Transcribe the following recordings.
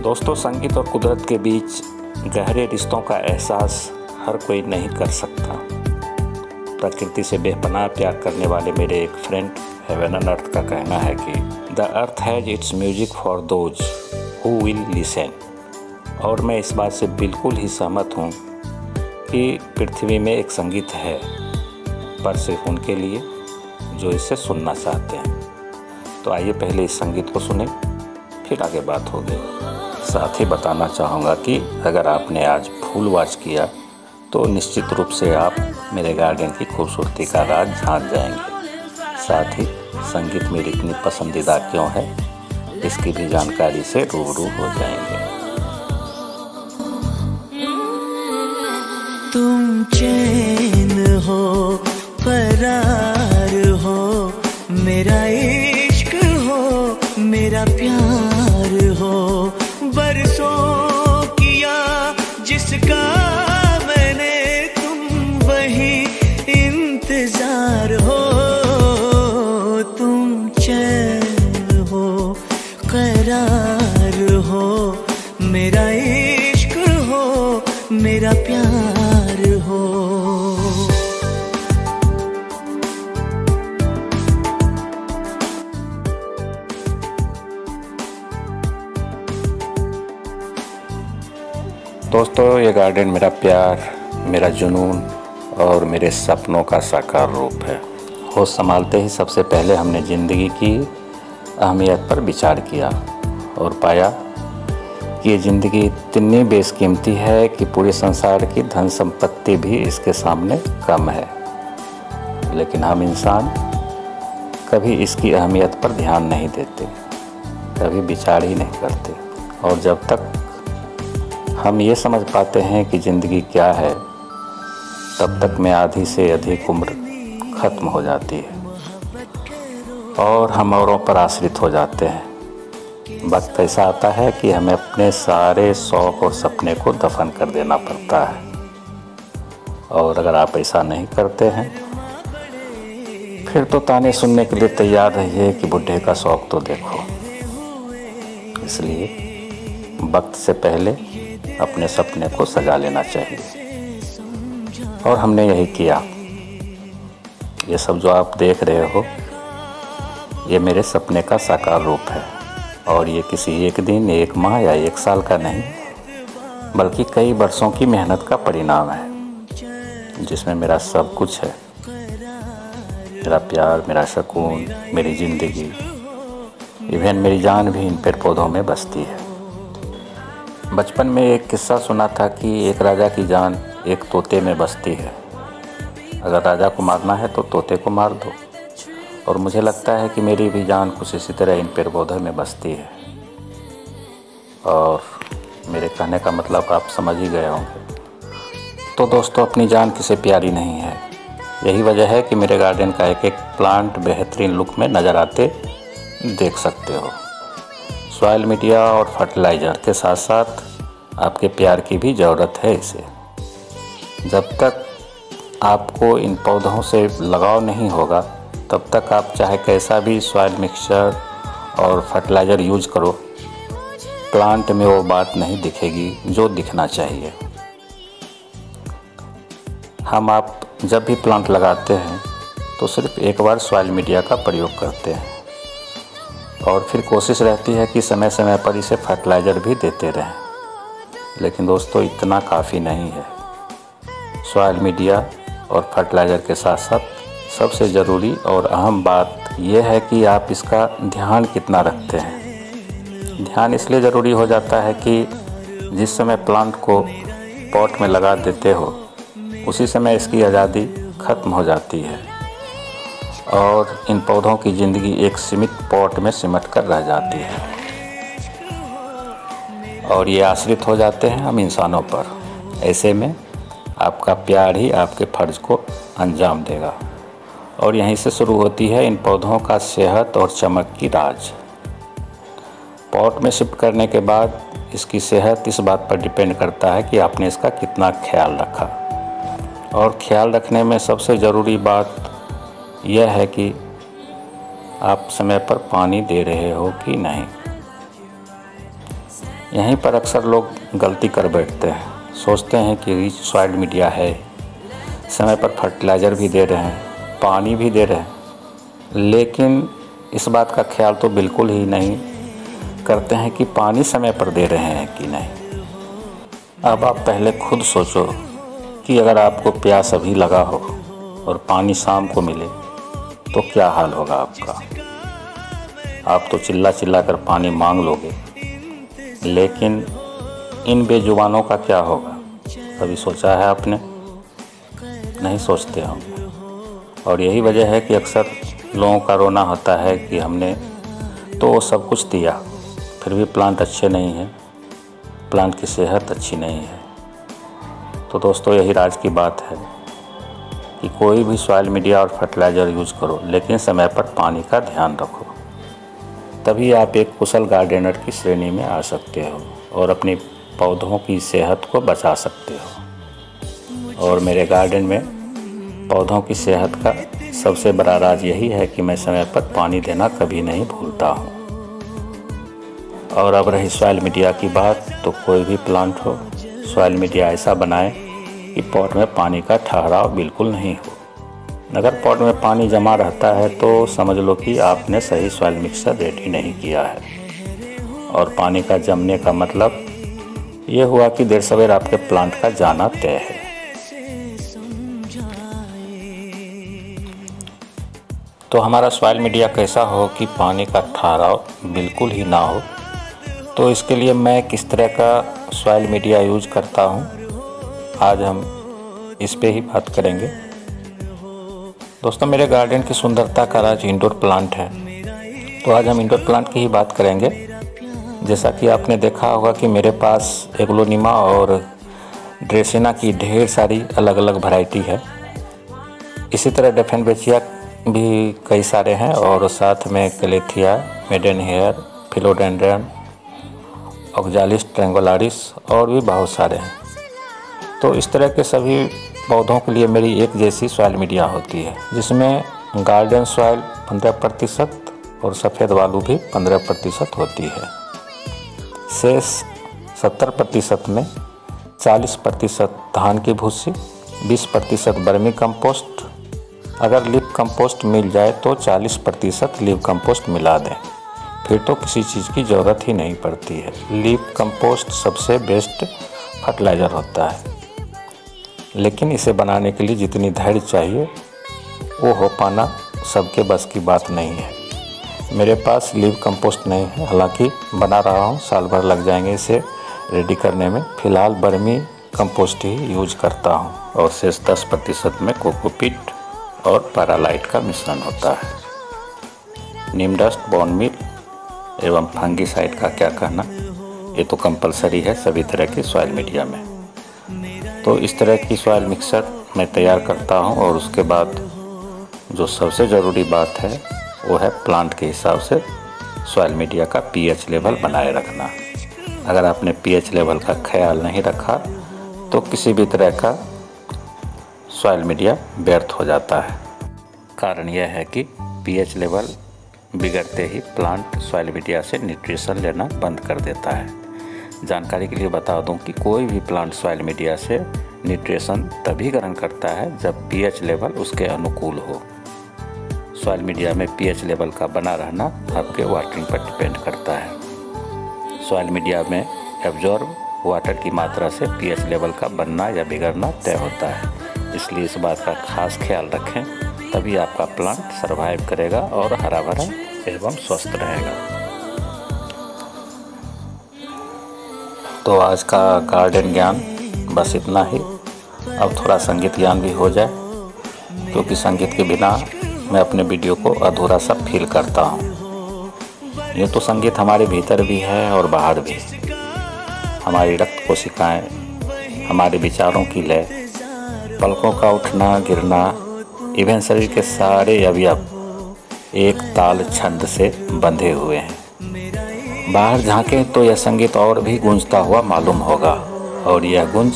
दोस्तों, संगीत और कुदरत के बीच गहरे रिश्तों का एहसास हर कोई नहीं कर सकता। प्रकृति से बेपनाह प्यार करने वाले मेरे एक फ्रेंड हेवन एंड अर्थ का कहना है कि the earth has its music for those who will listen. और मैं इस बात से बिल्कुल ही सहमत हूँ कि पृथ्वी में एक संगीत है, पर सिर्फ उनके लिए जो इसे सुनना चाहते हैं। तो आइए पहले इस संगीत को सुने, फिर आगे बात होगी। साथ ही बताना चाहूँगा कि अगर आपने आज फूल वॉच किया तो निश्चित रूप से आप मेरे गार्डन की खूबसूरती का राज जान जाएंगे। साथ ही संगीत मेरी इतनी पसंदीदा क्यों है, इसकी भी जानकारी से रूबरू हो जाएंगे। तुम चैन हो, फरार हो, मेरा इश्क हो, मेरा प्यार हो, बरसों किया जिसका मैंने, तुम वही इंतजार हो। तुम चैन हो, करार हो, मेरा इश्क हो, मेरा प्यार हो। दोस्तों, ये गार्डन मेरा प्यार, मेरा जुनून और मेरे सपनों का साकार रूप है। होश संभालते ही सबसे पहले हमने ज़िंदगी की अहमियत पर विचार किया और पाया कि ये ज़िंदगी इतनी बेशकीमती है कि पूरे संसार की धन संपत्ति भी इसके सामने कम है। लेकिन हम इंसान कभी इसकी अहमियत पर ध्यान नहीं देते, कभी विचार ही नहीं करते। और जब तक हम ये समझ पाते हैं कि ज़िंदगी क्या है, तब तक में आधी से अधिक उम्र ख़त्म हो जाती है और हम औरों पर आश्रित हो जाते हैं। वक्त ऐसा आता है कि हमें अपने सारे शौक़ और सपने को दफन कर देना पड़ता है। और अगर आप ऐसा नहीं करते हैं, फिर तो ताने सुनने के लिए तैयार रहिए कि बुढ़े का शौक़ तो देखो। इसलिए वक्त से पहले अपने सपने को सजा लेना चाहिए। और हमने यही किया। ये सब जो आप देख रहे हो, ये मेरे सपने का साकार रूप है। और ये किसी एक दिन, एक माह या एक साल का नहीं, बल्कि कई वर्षों की मेहनत का परिणाम है, जिसमें मेरा सब कुछ है। मेरा प्यार, मेरा सुकून, मेरी ज़िंदगी, इवन मेरी जान भी इन पेड़ पौधों में बसती है। बचपन में एक किस्सा सुना था कि एक राजा की जान एक तोते में बसती है। अगर राजा को मारना है तो तोते को मार दो। और मुझे लगता है कि मेरी भी जान कुछ इसी तरह इन पेड़ पौधों में बसती है। और मेरे कहने का मतलब आप समझ ही गए होंगे। तो दोस्तों, अपनी जान किसे प्यारी नहीं है। यही वजह है कि मेरे गार्डन का एक एक प्लांट बेहतरीन लुक में नज़र आते देख सकते हो। सॉइल मीडिया और फर्टिलाइज़र के साथ साथ आपके प्यार की भी ज़रूरत है इसे। जब तक आपको इन पौधों से लगाव नहीं होगा, तब तक आप चाहे कैसा भी सॉइल मिक्सचर और फर्टिलाइज़र यूज करो, प्लांट में वो बात नहीं दिखेगी जो दिखना चाहिए। आप जब भी प्लांट लगाते हैं तो सिर्फ एक बार सॉइल मीडिया का प्रयोग करते हैं और फिर कोशिश रहती है कि समय समय पर इसे फर्टिलाइज़र भी देते रहें। लेकिन दोस्तों, इतना काफ़ी नहीं है। सॉइल मीडिया और फर्टिलाइज़र के साथ साथ सबसे ज़रूरी और अहम बात यह है कि आप इसका ध्यान कितना रखते हैं। ध्यान इसलिए ज़रूरी हो जाता है कि जिस समय प्लांट को पॉट में लगा देते हो, उसी समय इसकी आज़ादी ख़त्म हो जाती है और इन पौधों की ज़िंदगी एक सीमित पॉट में सिमट कर रह जाती है और ये आश्रित हो जाते हैं हम इंसानों पर। ऐसे में आपका प्यार ही आपके फ़र्ज़ को अंजाम देगा। और यहीं से शुरू होती है इन पौधों का सेहत और चमक की राज। पॉट में शिफ्ट करने के बाद इसकी सेहत इस बात पर डिपेंड करता है कि आपने इसका कितना ख्याल रखा। और ख्याल रखने में सबसे ज़रूरी बात यह है कि आप समय पर पानी दे रहे हो कि नहीं। यहीं पर अक्सर लोग गलती कर बैठते हैं, सोचते हैं कि रिच सॉइल मीडिया है, समय पर फर्टिलाइज़र भी दे रहे हैं, पानी भी दे रहे हैं, लेकिन इस बात का ख्याल तो बिल्कुल ही नहीं करते हैं कि पानी समय पर दे रहे हैं कि नहीं। अब आप पहले खुद सोचो कि अगर आपको प्यास अभी लगा हो और पानी शाम को मिले तो क्या हाल होगा आपका। आप तो चिल्ला चिल्ला कर पानी मांग लोगे, लेकिन इन बेजुबानों का क्या होगा, कभी सोचा है आपने? नहीं सोचते होंगे। और यही वजह है कि अक्सर लोगों का रोना होता है कि हमने तो सब कुछ दिया, फिर भी प्लांट अच्छे नहीं हैं, प्लांट की सेहत अच्छी नहीं है। तो दोस्तों, यही राज की बात है कि कोई भी सॉइल मीडिया और फर्टिलाइज़र यूज़ करो, लेकिन समय पर पानी का ध्यान रखो, तभी आप एक कुशल गार्डनर की श्रेणी में आ सकते हो और अपनी पौधों की सेहत को बचा सकते हो। और मेरे गार्डन में पौधों की सेहत का सबसे बड़ा राज यही है कि मैं समय पर पानी देना कभी नहीं भूलता हूँ। और अब रही सॉइल मीडिया की बात, तो कोई भी प्लांट हो, सॉइल मीडिया ऐसा बनाए कि पॉट में पानी का ठहराव बिल्कुल नहीं हो। अगर पॉट में पानी जमा रहता है तो समझ लो कि आपने सही सॉइल मिक्सर रेडी नहीं किया है। और पानी का जमने का मतलब ये हुआ कि देर सवेर आपके प्लांट का जाना तय है। तो हमारा सॉइल मीडिया कैसा हो कि पानी का ठहराव बिल्कुल ही ना हो, तो इसके लिए मैं किस तरह का सॉइल मीडिया यूज करता हूँ, आज हम इस पे ही बात करेंगे। दोस्तों, मेरे गार्डन की सुंदरता का राज इंडोर प्लांट है, तो आज हम इंडोर प्लांट की ही बात करेंगे। जैसा कि आपने देखा होगा कि मेरे पास एग्लोनिमा और ड्रेसिना की ढेर सारी अलग अलग वैरायटी है। इसी तरह डेफेनबेचिया भी कई सारे हैं, और साथ में कैलेथिया, मेडन हेयर, फिलोडेंड्रन, ऑक्जालिस ट्रायंगुलारिस और भी बहुत सारे हैं। तो इस तरह के सभी पौधों के लिए मेरी एक जैसी सॉइल मीडिया होती है, जिसमें गार्डन सॉइल 15% और सफ़ेद बालू भी 15% होती है। शेष 70% में 40% धान की भूसी, 20% वर्मी कंपोस्ट, अगर लीफ कंपोस्ट मिल जाए तो 40% लीफ कंपोस्ट मिला दें, फिर तो किसी चीज़ की ज़रूरत ही नहीं पड़ती है। लीफ कंपोस्ट सबसे बेस्ट फर्टिलाइज़र होता है, लेकिन इसे बनाने के लिए जितनी धैर्य चाहिए वो हो पाना सबके बस की बात नहीं है। मेरे पास लीफ कंपोस्ट नहीं है, हालांकि बना रहा हूँ, साल भर लग जाएंगे इसे रेडी करने में। फ़िलहाल वर्मी कंपोस्ट ही यूज करता हूँ, और शेष 10% में कोकोपीट और पैरालाइट का मिश्रण होता है। नीम डस्ट, बोन मील एवं फंगीसाइड का क्या कहना, ये तो कंपलसरी है सभी तरह की सॉइल मीडिया में। तो इस तरह की सॉइल मिक्सर मैं तैयार करता हूँ, और उसके बाद जो सबसे ज़रूरी बात है वो है प्लांट के हिसाब से सॉइल मीडिया का पीएच लेवल बनाए रखना। अगर आपने पीएच लेवल का ख्याल नहीं रखा तो किसी भी तरह का सॉइल मीडिया व्यर्थ हो जाता है। कारण यह है कि पीएच लेवल बिगड़ते ही प्लांट सॉइल मीडिया से न्यूट्रिशन लेना बंद कर देता है। जानकारी के लिए बता दूं कि कोई भी प्लांट सॉइल मीडिया से न्यूट्रिशन तभी ग्रहण करता है जब पीएच लेवल उसके अनुकूल हो। सॉइल मीडिया में पीएच लेवल का बना रहना आपके वाटरिंग पर डिपेंड करता है। सॉइल मीडिया में एब्जॉर्ब वाटर की मात्रा से पीएच लेवल का बनना या बिगड़ना तय होता है, इसलिए इस बात का खास ख्याल रखें, तभी आपका प्लांट सर्वाइव करेगा और हरा भरा एवं स्वस्थ रहेगा। तो आज का गार्डन ज्ञान बस इतना ही। अब थोड़ा संगीत ज्ञान भी हो जाए, क्योंकि संगीत के बिना मैं अपने वीडियो को अधूरा सा फील करता हूँ। ये तो संगीत हमारे भीतर भी है और बाहर भी। हमारी रक्त कोशिकाएं, हमारे विचारों की लय, पलकों का उठना गिरना, इवन शरीर के सारे अवयव एक ताल छंद से बंधे हुए हैं। बाहर झांकें तो यह संगीत और भी गूंजता हुआ मालूम होगा, और यह गूंज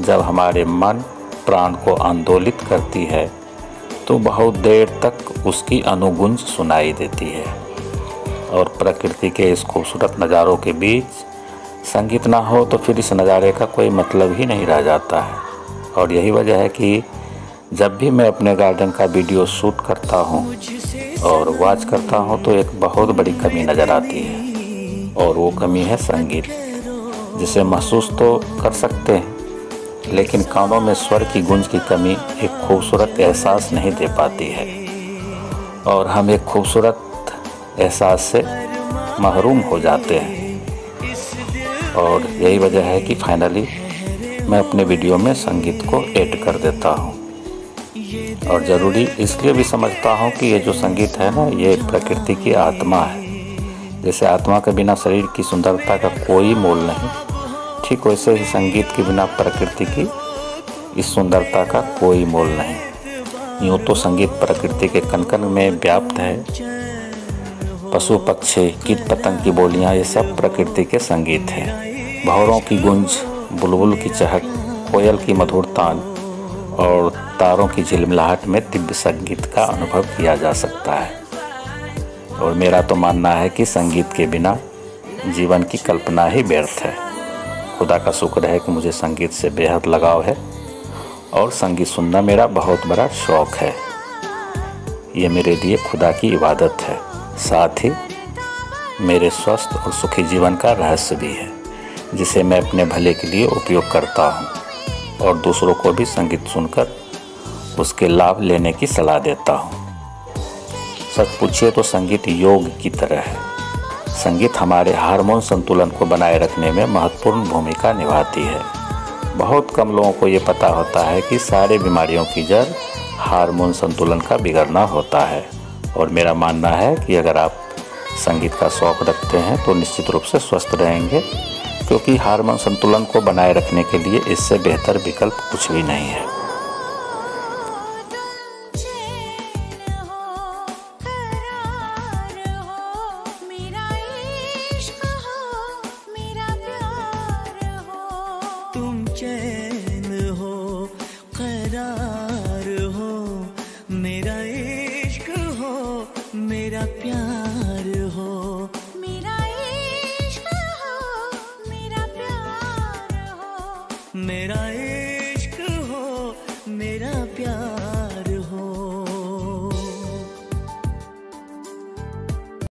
जब हमारे मन प्राण को आंदोलित करती है तो बहुत देर तक उसकी अनुगूंज सुनाई देती है। और प्रकृति के इस खूबसूरत नज़ारों के बीच संगीत ना हो तो फिर इस नज़ारे का कोई मतलब ही नहीं रह जाता है। और यही वजह है कि जब भी मैं अपने गार्डन का वीडियो शूट करता हूँ और वॉच करता हूँ तो एक बहुत बड़ी कमी नज़र आती है, और वो कमी है संगीत, जिसे महसूस तो कर सकते हैं लेकिन कानों में स्वर की गूंज की कमी एक खूबसूरत एहसास नहीं दे पाती है, और हम एक खूबसूरत एहसास से महरूम हो जाते हैं। और यही वजह है कि फाइनली मैं अपने वीडियो में संगीत को ऐड कर देता हूँ। और ज़रूरी इसलिए भी समझता हूँ कि ये जो संगीत है ना, ये प्रकृति की आत्मा है। जैसे आत्मा के बिना शरीर की सुंदरता का कोई मोल नहीं, ठीक वैसे ही संगीत के बिना प्रकृति की इस सुंदरता का कोई मोल नहीं। यूँ तो संगीत प्रकृति के कण-कण में व्याप्त है। पशु पक्षी कीट पतंग की बोलियाँ, ये सब प्रकृति के संगीत हैं। भंवरों की गूंज, बुलबुल की चहक, कोयल की मधुर तान और तारों की झिलमिलाहट में दिव्य संगीत का अनुभव किया जा सकता है। और मेरा तो मानना है कि संगीत के बिना जीवन की कल्पना ही व्यर्थ है। खुदा का शुक्र है कि मुझे संगीत से बेहद लगाव है और संगीत सुनना मेरा बहुत बड़ा शौक़ है। ये मेरे लिए खुदा की इबादत है, साथ ही मेरे स्वस्थ और सुखी जीवन का रहस्य भी है, जिसे मैं अपने भले के लिए उपयोग करता हूँ और दूसरों को भी संगीत सुनकर उसके लाभ लेने की सलाह देता हूँ। सच पूछिए तो संगीत योग की तरह है। संगीत हमारे हार्मोन संतुलन को बनाए रखने में महत्वपूर्ण भूमिका निभाती है। बहुत कम लोगों को ये पता होता है कि सारी बीमारियों की जड़ हार्मोन संतुलन का बिगड़ना होता है। और मेरा मानना है कि अगर आप संगीत का शौक़ रखते हैं तो निश्चित रूप से स्वस्थ रहेंगे, क्योंकि हार्मोन संतुलन को बनाए रखने के लिए इससे बेहतर विकल्प कुछ भी नहीं है। तुम चैन हो, करार हो, मेरा इश्क हो, मेरा प्यार हो, मेरा इश्क हो, मेरा प्यार हो, मेरा